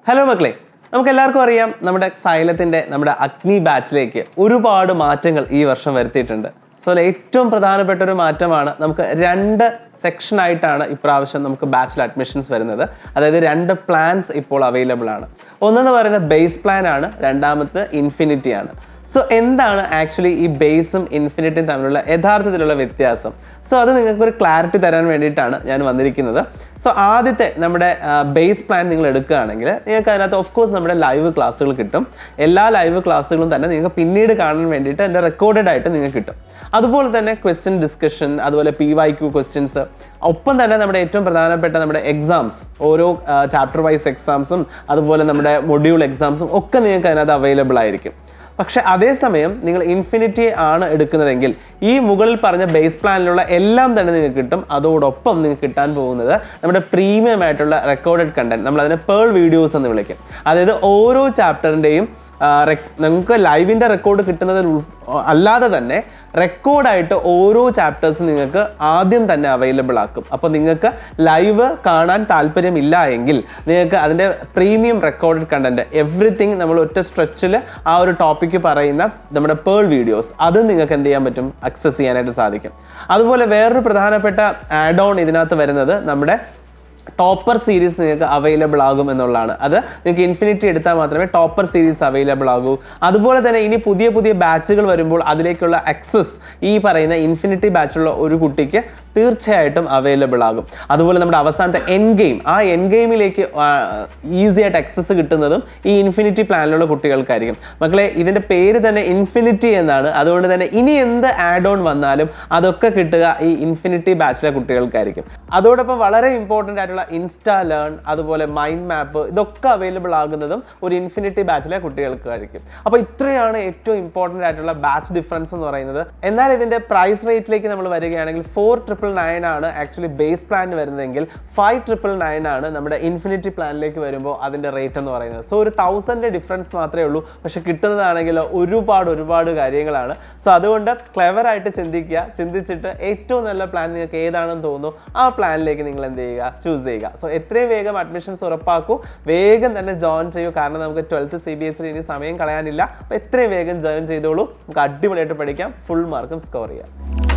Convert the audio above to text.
Hello മക്കളെ, നമുക്ക് എല്ലാവർക്കും അറിയാം നമ്മുടെ സൈലത്തിൻ്റെ നമ്മുടെ അഗ്നി ബാച്ചിലേക്ക് ഒരുപാട് മാറ്റങ്ങൾ ഈ വർഷം വരുത്തിയിട്ടുണ്ട്. സോ ഏറ്റവും പ്രധാനപ്പെട്ട ഒരു മാറ്റമാണ് നമുക്ക് 2 സെക്ഷനായിട്ടാണ് ഇപ്രാവശ്യം നമുക്ക് ബാച്ചിൽ അഡ്മിഷൻസ് വരുന്നത്. അതായത് 2 പ്ലാൻസ് ഇപ്പോൾ അവൈലബിൾ ആണ്. ഒന്നെന്ന് പറയുന്നത് ബേസ് പ്ലാൻ ആണ്, രണ്ടാമത്തെ ഇൻഫിനിറ്റി ആണ്. സോ എന്താണ് ആക്ച്വലി ഈ ബേസും ഇൻഫിനിറ്റിയും തമ്മിലുള്ള യഥാർത്ഥത്തിലുള്ള വ്യത്യാസം? സോ അത് നിങ്ങൾക്കൊരു ക്ലാരിറ്റി തരാൻ വേണ്ടിയിട്ടാണ് ഞാൻ വന്നിരിക്കുന്നത്. സോ ആദ്യത്തെ നമ്മുടെ ബേസ് പ്ലാൻ നിങ്ങൾ എടുക്കുകയാണെങ്കിൽ നിങ്ങൾക്ക് അതിനകത്ത് ഓഫ് കോഴ്സ് നമ്മുടെ ലൈവ് ക്ലാസ്സുകൾ കിട്ടും. എല്ലാ ലൈവ് ക്ലാസ്സുകളും തന്നെ നിങ്ങൾക്ക് പിന്നീട് കാണാൻ വേണ്ടിയിട്ട് എൻ്റെ റെക്കോർഡഡ് ആയിട്ട് നിങ്ങൾക്ക് കിട്ടും. അതുപോലെ തന്നെ ക്വസ്റ്റ്യൻ ഡിസ്കഷൻ, അതുപോലെ PYQ ക്വസ്റ്റ്യൻസ്, ഒപ്പം തന്നെ നമ്മുടെ ഏറ്റവും പ്രധാനപ്പെട്ട നമ്മുടെ എക്സാംസ്, ഓരോ ചാപ്റ്റർ വൈസ് എക്സാംസും അതുപോലെ നമ്മുടെ മൊഡ്യൂൾ എക്സാംസും ഒക്കെ നിങ്ങൾക്ക് അതിനകത്ത് അവൈലബിൾ ആയിരിക്കും. പക്ഷേ അതേസമയം നിങ്ങൾ ഇൻഫിനിറ്റി ആണ് എടുക്കുന്നതെങ്കിൽ ഈ മുകളിൽ പറഞ്ഞ ബേസ് പ്ലാനിലുള്ള എല്ലാം തന്നെ നിങ്ങൾക്ക് കിട്ടും. അതോടൊപ്പം നിങ്ങൾക്ക് കിട്ടാൻ പോകുന്നത് നമ്മുടെ പ്രീമിയം ആയിട്ടുള്ള റെക്കോർഡഡ് കണ്ടന്റ്, നമ്മൾ അതിനെ പേൾ വീഡിയോസ് എന്ന് വിളിക്കും. അതായത് ഓരോ ചാപ്റ്ററിൻ്റെയും നിങ്ങൾക്ക് ലൈവിൻ്റെ റെക്കോർഡ് കിട്ടുന്നത് അല്ലാതെ തന്നെ റെക്കോർഡായിട്ട് ഓരോ ചാപ്റ്റേഴ്സും നിങ്ങൾക്ക് ആദ്യം തന്നെ അവൈലബിൾ ആക്കും. അപ്പോൾ നിങ്ങൾക്ക് ലൈവ് കാണാൻ താല്പര്യമില്ല എങ്കിൽ നിങ്ങൾക്ക് അതിൻ്റെ പ്രീമിയം റെക്കോർഡഡ് കണ്ടന്റ് എവറിത്തിങ് നമ്മൾ ഒറ്റ സ്ട്രെച്ചിൽ ആ ഒരു ടോപ്പിക്ക് പറയുന്ന നമ്മുടെ പേൾ വീഡിയോസ് അത് നിങ്ങൾക്ക് എന്ത് ചെയ്യാൻ പറ്റും, അക്സസ് ചെയ്യാനായിട്ട് സാധിക്കും. അതുപോലെ വേറൊരു പ്രധാനപ്പെട്ട ആഡ് ഓൺ ഇതിനകത്ത് വരുന്നത് നമ്മുടെ ടോപ്പർ സീരീസ് നിങ്ങൾക്ക് അവൈലബിൾ ആകും എന്നുള്ളതാണ്. അത് നിങ്ങൾക്ക് ഇൻഫിനിറ്റി എടുത്താൽ മാത്രമേ ടോപ്പർ സീരീസ് അവൈലബിൾ ആകൂ. അതുപോലെ തന്നെ ഇനി പുതിയ പുതിയ ബാച്ചുകൾ വരുമ്പോൾ അതിലേക്കുള്ള ആക്സസ് ഈ പറയുന്ന ഇൻഫിനിറ്റി ബാച്ചുള്ള ഒരു കുട്ടിക്ക് തീർച്ചയായിട്ടും അവൈലബിൾ ആകും. അതുപോലെ നമ്മുടെ അവസാനത്തെ എൻ ഗെയിം, ആ എൻ ഗെയിമിലേക്ക് ഈസി ആയിട്ട് ആക്സസ് കിട്ടുന്നതും ഈ ഇൻഫിനിറ്റി പ്ലാനിലുള്ള കുട്ടികൾക്കായിരിക്കും. മക്കളെ, ഇതിൻ്റെ പേര് തന്നെ ഇൻഫിനിറ്റി എന്നാണ്. അതുകൊണ്ട് തന്നെ ഇനി എന്ത് ആഡ് ഓൺ വന്നാലും അതൊക്കെ കിട്ടുക ഈ ഇൻഫിനിറ്റി ബാച്ചിലെ കുട്ടികൾക്കായിരിക്കും. അതോടൊപ്പം വളരെ ഇമ്പോർട്ടൻ്റ് ആയിട്ടുള്ള ഇൻസ്റ്റാ ലേൺ, അതുപോലെ മൈൻഡ് മാപ്പ്, ഇതൊക്കെ അവൈലബിൾ ആകുന്നതും ഒരു ഇൻഫിനിറ്റി ബാച്ചിലെ കുട്ടികൾക്കായിരിക്കും. അപ്പോൾ ഇത്രയാണ് ഏറ്റവും ഇമ്പോർട്ടൻ്റ് ആയിട്ടുള്ള ബാച്ച് ഡിഫറൻസ് എന്ന് പറയുന്നത്. എന്നാൽ ഇതിൻ്റെ പ്രൈസ് റേറ്റിലേക്ക് നമ്മൾ വരികയാണെങ്കിൽ 4999 ആണ് ആക്ച്വലി ബേസ് പ്ലാൻ വരുന്നതെങ്കിൽ 5999 ആണ് നമ്മുടെ ഇൻഫിനിറ്റി പ്ലാനിലേക്ക് വരുമ്പോൾ അതിൻ്റെ റേറ്റ് എന്ന് പറയുന്നത്. സോ ഒരു 1000 ഡിഫറൻസ് മാത്രമേ ഉള്ളൂ. പക്ഷെ കിട്ടുന്നതാണെങ്കിൽ ഒരുപാട് കാര്യങ്ങളാണ്. സോ അതുകൊണ്ട് ക്ലെവറായിട്ട് ചിന്തിക്കുക. ചിന്തിച്ചിട്ട് ഏറ്റവും നല്ല പ്ലാൻ നിങ്ങൾക്ക് ഏതാണെന്ന് തോന്നുന്നു ആ പ്ലാനിലേക്ക് നിങ്ങൾ എന്ത് ചെയ്യുക, ചൂസ് ചെയ്യുക. സോ എത്രയും വേഗം അഡ്മിഷൻസ് ഉറപ്പാക്കൂ, വേഗം തന്നെ ജോയിൻ ചെയ്യൂ. കാരണം നമുക്ക് 12th CBSE ഇനി സമയം കളയാനില്ല. അപ്പോൾ എത്രയും വേഗം ജോയിൻ ചെയ്തോളൂ. നമുക്ക് അടിപൊളിയായിട്ട് പഠിക്കാം, ഫുൾ മാർക്കും സ്കോർ ചെയ്യാം.